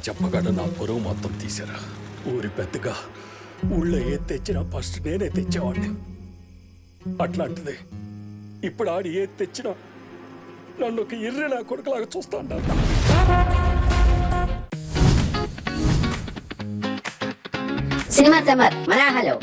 చెప్పగానే నా పొరుగు మొత్తం తీశారా. ఊరి పెద్దగా ఊళ్ళో ఏది తెచ్చినా ఫస్ట్ నేనే తెచ్చేవాడిని. అట్లాంటిది ఇప్పుడు ఆడి ఏది తెచ్చినా నన్ను ఒక ఇర్రె నా కొడుకులాగా చూస్తా ఉంటాను. Cinema Samar మరాహలో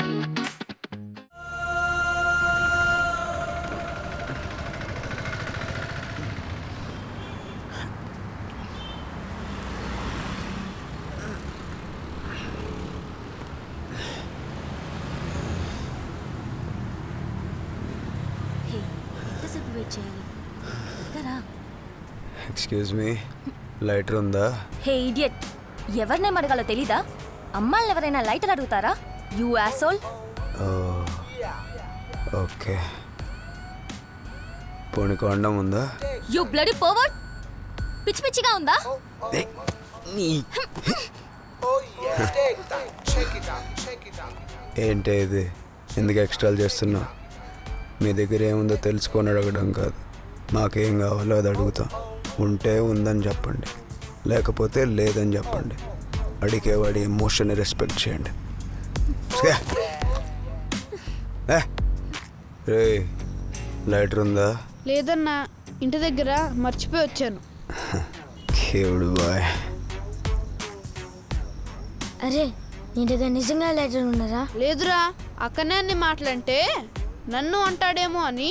excuse me, lighter ఉందా? హే ఇడియట్, ఎవరినేం అడగాలో తెలీదా? అమ్మాయిలు ఎవరైనా లైటర్ అడుగుతారా? You asshole. ఓకే, పోనీ కొండం ఉందా? యూ బ్లడీ పర్వర్ట్, పిచ్చి పిచ్చిగా ఉందా? ఏంటి ఇది, ఎందుకు ఎక్స్ట్రాలు చేస్తున్నా? మీ దగ్గర ఏముందో తెలుసుకొని అడగడం కాదు, మాకేం కావాలో అది అడుగుతాం. ఉంటే ఉందని చెప్పండి, లేకపోతే లేదని చెప్పండి. అడిగేవాడి ఎమోషన్ని రెస్పెక్ట్ చేయండి. రే, లైటర్ ఉందా? లేదన్నా, ఇంటి దగ్గర మర్చిపోయి వచ్చాను. కేవుడు బాయ్. అరే, నీ దగ్గర నిజంగా లైటర్ ఉన్నారా? లేదురా, అక్కనే అన్ని మాటలంటే నన్ను అంటాడేమో అని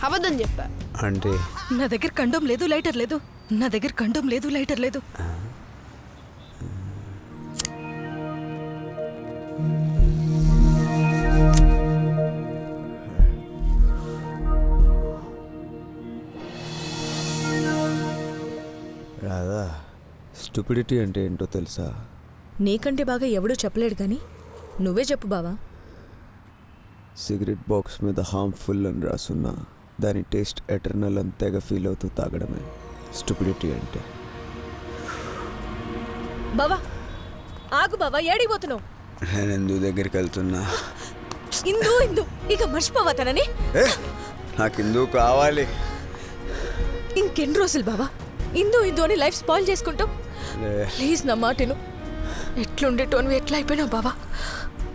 అబద్ధం చెప్పా. అంటే నా దగ్గర కండోమ్ లేదు, లైటర్ లేదు. నా దగ్గర కండోమ్ లేదు, లైటర్ లేదు. రాదా, స్టూపిడిటీ అంటే ఏంటో తెలుసా? నీకంటే బాగా ఎవడూ చెప్పలేడు కానీ నువ్వే చెప్పు బావా. సిగరెట్ బాక్స్ మీద హార్మ్ఫుల్ అని రాసున్నా దాని టేస్ట్ ఎటర్నల్ అని తెగ ఫీల్ అవుతూ తాగడమే స్టూపిడిటీ అంటే. బావా ఆగు బావా, ఏడిపోతున్నావు? నేను ఇందు దగ్గరికి వెళ్తున్నా. ఇందు ఇందు ఇక మర్చిపోవా తనని. నాకు ఇందు కావాలి. ఇంకెన్ని రోజులు బావా ఇందు ఇందు అని లైఫ్ స్పాయిల్ చేసుకుంటావు? ప్లీజ్ నా మాటను. ఎట్లుండేటోను ఎట్లా అయిపోయినావు బావా?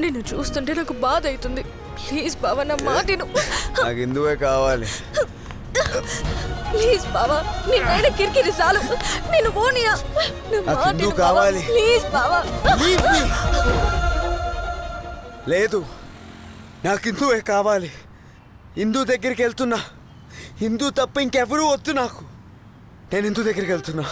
నిన్ను చూస్తుంటే నాకు బాధ అవుతుంది. ప్లీజ్ బావా నా మాటను. నాకు ఇందువే కావాలి. ప్లీజ్ బావా, నీ పైన కిరికిరి చాలు. నేను పోనీయా? నాకు ఇందు కావాలి. ప్లీజ్ బావా. లేదు, నాకు ఇందువే కావాలి. ఇందు దగ్గరికి వెళ్తున్నా. ఇందు తప్ప ఇంకెవరూ వద్దు నాకు. నేను ఇందు దగ్గరికి వెళ్తున్నా.